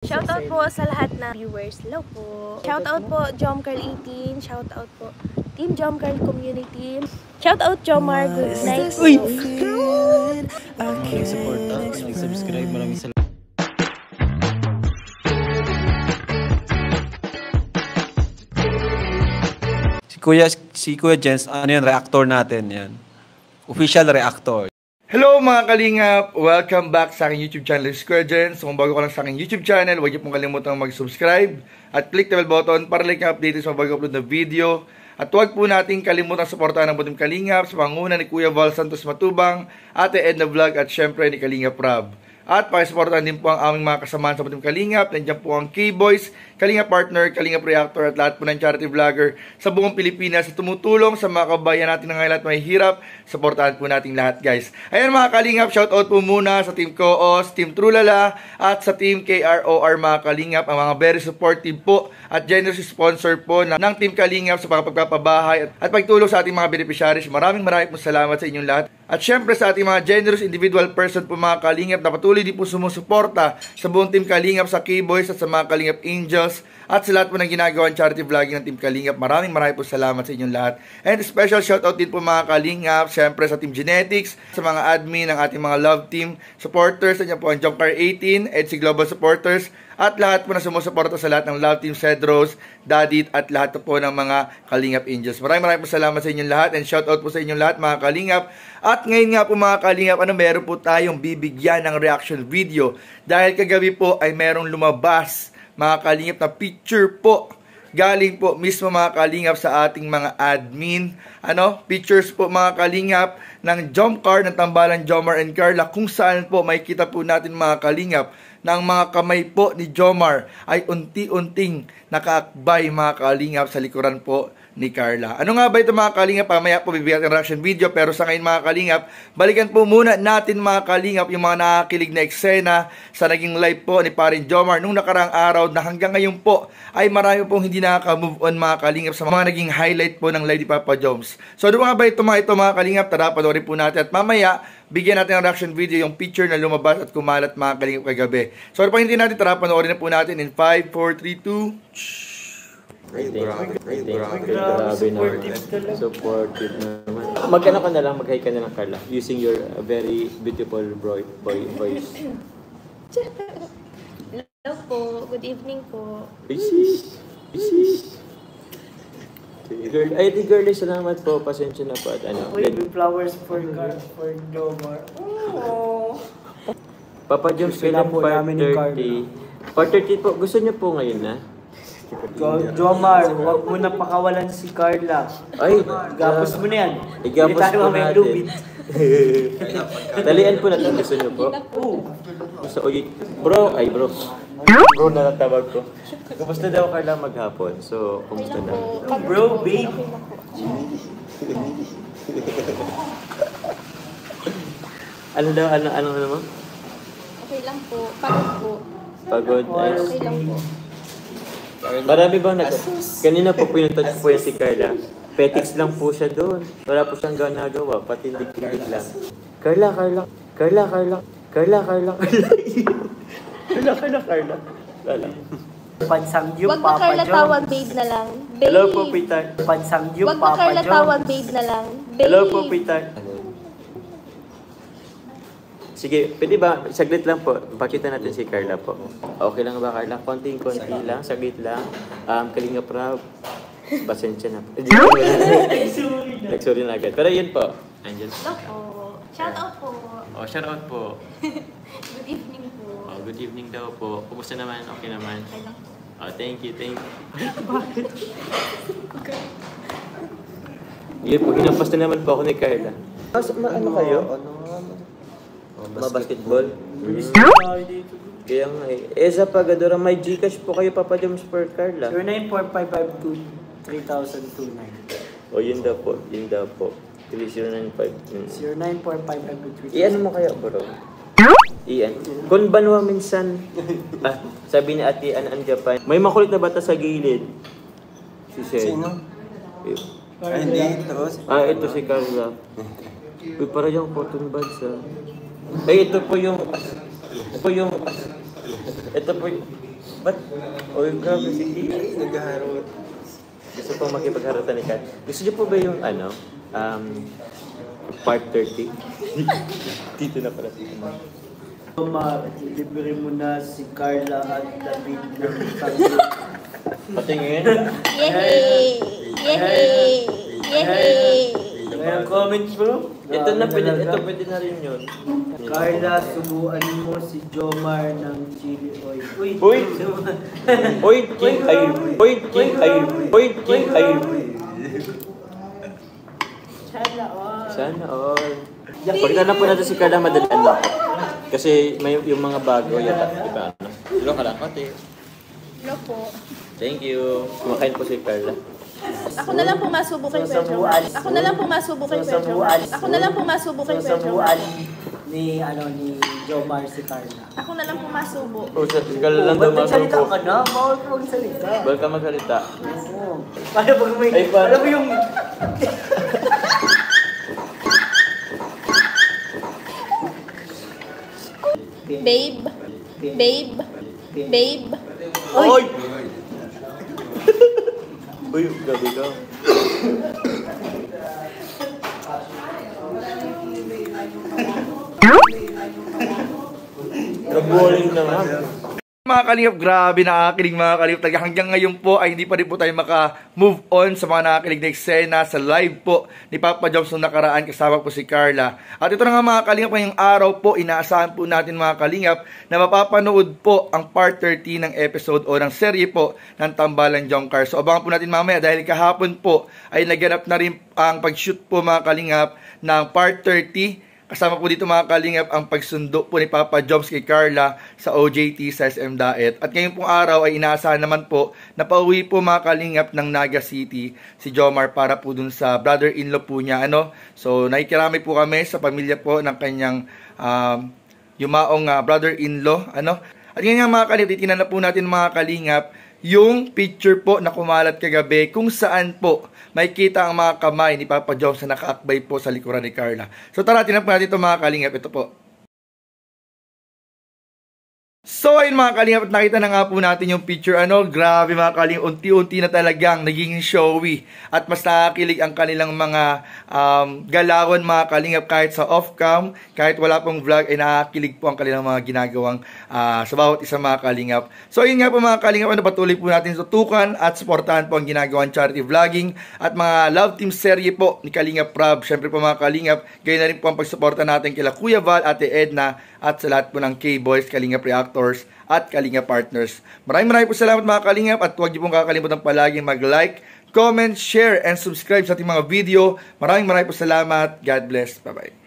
Shoutout po sa lahat na viewers. Hello po. Shoutout po Jomcarl 18. Shoutout po Team Jomcarl Community. Shoutout Jomar. Good night. Uy! Maraming support nag-subscribe. Maraming salamat. Si Kuya Jens, ano yan, reactor natin yan. Official reactor. Hello mga kalingap! Welcome back sa aking YouTube channel, Kuya Jens. Kung bago ka lang sa aking YouTube channel, huwag niyo pong kalimutang mag-subscribe at click the bell button para like ang update sa bago upload na video. At huwag po natin kalimutang suportahan ang Butim Kalingap sa panguna ni Kuya Val Santos Matubang, Ate Edna Vlog at syempre ni Kalingap Rob. At pakisuportahan din po ang aming mga kasamahan sa Butim Kalingap. Nandiyan po ang K-Boys, Kalingap Partner, Kalingap Reactor at lahat po ng charity vlogger sa buong Pilipinas na tumutulong sa mga kabayan natin na ngayon at may hirap. Suportahan po natin lahat, guys. Ayan mga Kalingap, shoutout po muna sa Team Koos, Team Trulala at sa Team KROR mga Kalingap, ang mga very supportive po at generous sponsor po ng Team Kalingap sa pagpapabahay at pagtulong sa ating mga beneficiaries. Maraming po salamat sa inyong lahat. At syempre sa ating mga generous individual person po mga Kalingap na patuloy din po sumusuporta sa buong Team Kalingap, sa K-Boys at sa mga Kalingap Angels at sa lahat po ng ginagawang charity vlogging ng Team Kalingap. Maraming po salamat sa inyong lahat. And special shoutout din po mga Kalingap, syempre sa Team Genetics, sa mga admin ng ating mga love team supporters, nandiyan po ang Jomcar 18, EDC Global Supporters, at lahat po na sumusuporta sa lahat ng Love Team Cedros, Dadit, at lahat po ng mga Kalingap Angels. Maraming po salamat sa inyong lahat and shoutout po sa inyong lahat mga Kalingap. At ngayon nga po mga Kalingap, meron po tayong bibigyan ng reaction video dahil kagabi po ay merong lumabas mga Kalingap na picture po galing po mismo mga Kalingap sa ating mga admin. Pictures po mga Kalingap ng Jomcar, ng Tambalan Jomar and Carla, kung saan po makikita po natin mga Kalingap na ang mga kamay po ni Jomar ay unti-unting nakaakbay mga Kalingap sa likuran po ni Carla. Ano nga ba ito mga Kalingap? Pamaya po bibigyan ng reaction video, pero sa ngayon mga Kalingap, balikan po muna natin mga Kalingap yung mga nakakilig na eksena sa naging live po ni Parin Jomar nung nakaraang araw na hanggang ngayon po ay marami pong hindi nakaka-move on mga Kalingap sa mga naging highlight po ng live ni Papa Joms. So ano nga ba ito mga Kalingap? Tara, panoorin po natin at mamaya bigyan natin ng reaction video yung picture na lumabas at kumalat mga Kalingap kagabi. So ano pa hindi natin, tara panoorin na po natin in 5, 4, 3, 2... Grabe supportive naman. Mag-ano ka na lang, mag-hi ka na lang Carla, using your very beautiful voice. Hello po. Good evening po. Girl, ay di girl, salamat po, pasensya na po at ano. Flowers for Jomar. Oh. Papa Joms, kailan po 5:30? 4:30 po, gusto niyo po ngayon na? Jomar, huwag mo na pakawalan si Carla. Ay, Gapos mo na yan. igapos po natin. Talian po natin, gusto niyo po? Gusto, bro. Bro na natawag ko. Kumusta daw Carla maghapon? So, kumusta daw? Bro, babe. Ano daw, ano mo? Okay lang po. Pagod po. Pagod. Okay lang po. Marami bang kanina po pinuntan ko po yan si Carla. Petix lang po siya doon. Wala po siyang ginagawa, pati tindig lang. Carla. Pansamgyup, Wag Papa Carla Joms. tawag babe na lang. Babe. Hello po, Peter. Pansamgyup, Wag Papa Carla Joms. tawag babe na lang. Babe. Hello po, Peter. Sige, pwede ba? Saglit lang po. Pakita natin si Carla po. Okay lang ba, Carla? Konti lang. Saglit lang. Kalingap Rob. Pasensya na po. Nagsorry na agad. Pero yun po. Angel. Hello po. Shoutout po. Oh, shout out po. Good evening po. Oh, good evening daw po. Kumusta naman? Okay naman? Okay lang po. Oh, thank you. Yun po, hinampas na naman po ako ni Carla. Ano kayo? Basketball? Kaya nga eh. Sa Pagadora, may Gcash po kayo, Papa Joms, for Carla. 094552 3029. O, yun daw po. 3095. 094552 Iyan mo kayo, bro? Iyan. Kung banwa minsan, sabi ni Ate Ann Japan, may makulit na bata sa gilid. Si Shen. Sino? Hindi, ito. Ito si Carla. Uy, para yung cotton buds, ito po yung Ba't? Oy, grabe, sige. Naghaharot. Gusto pong makipagharutan ni Carla. Gusto niyo po ba yung, part 30? Dito na pala. Jomar, libre mo na si Carla at David ng sabi. Patingin. Yehey! Yehey! Yehey! May comments bro? Ito pwede na rin yun. Carla, subuan mo si Jomar ng chili oil. Uy! Uy, king ayun. Uy, king ayun. Uy, king ayun. Sana all. Pagkita na po natin si Carla, madalian lang. Kasi may yung mga bago, yata, iba ano. Hello, kalakate. Hello po. Thank you. Kumakain po si Carla. Ako na lang pumasubo kay Pedro. Ako na lang pumasubo kay Pedro. Ako na lang pumasubo kay Pedro. Ni Jomar si Carla. Ako na lang pumasubo. Oh, si Carla lang daw Magsalita masubo. ka na, bawal ka magsalita. Bawal ka magsalita. Oo. Para pag may, Ay, paano? alam mo yung... Babe. Babe. Babe. Oy! Uy, gabi ka. Nag-boring na nga. Mga kalingap, grabe nakakilig mga kalingap. Talaga hanggang ngayon po ay hindi pa rin po tayo maka-move on sa mga nakakilig na eksena sa live po ni Papa Joms nung nakaraan kasama po si Carla. At ito na nga mga kalingap, ngayong araw po, inaasahan po natin mga kalingap na mapapanood po ang part 30 ng episode o ng serye po ng Tambalan Jomcar. So abangan po natin mamaya dahil kahapon po ay naganap na rin ang pag-shoot po mga kalingap ng part 30. Kasama po dito mga kalingap ang pagsundo po ni Papa Joms kay Carla sa OJT sa SM Daet. At ngayong pong araw ay inaasahan naman po na pauwi po mga kalingap ng Naga City si Jomar para po dun sa brother-in-law po niya. So nakikirami po kami sa pamilya po ng kanyang yumaong brother-in-law. At ngayon nga mga kalingap, titingnan na po natin mga kalingap yung picture po na kumalat kagabi kung saan po makikita ang mga kamay ni Papa Joms na nakaakbay po sa likuran ni Carla. So tara, tingnan po natin ito mga kalingap. Ito po. So ayun mga kalingap, at nakita na nga po natin yung picture. Grabe mga kalingap, unti-unti na talagang naging showy at mas nakakilig ang kanilang mga galawan mga kalingap. Kahit sa off-cam, kahit wala pong vlog, ay nakakilig po ang kanilang mga ginagawang sa bawat isa mga kalingap. So ayun nga po mga kalingap, patuloy po natin tutukan at supportahan po ang ginagawang charity vlogging at mga love team serye po ni Kalingap Prab. Syempre po mga kalingap, gayon na rin po ang pagsuporta natin kila Kuya Val, Ate Edna, at sa lahat po ng K-Boys, Kalingap Reactors, at Kalingap Partners. Maraming po salamat mga Kalingap, at huwag niyo pong kakalimutan palagi mag-like, comment, share, and subscribe sa ating mga video. Maraming po salamat. God bless. Bye-bye.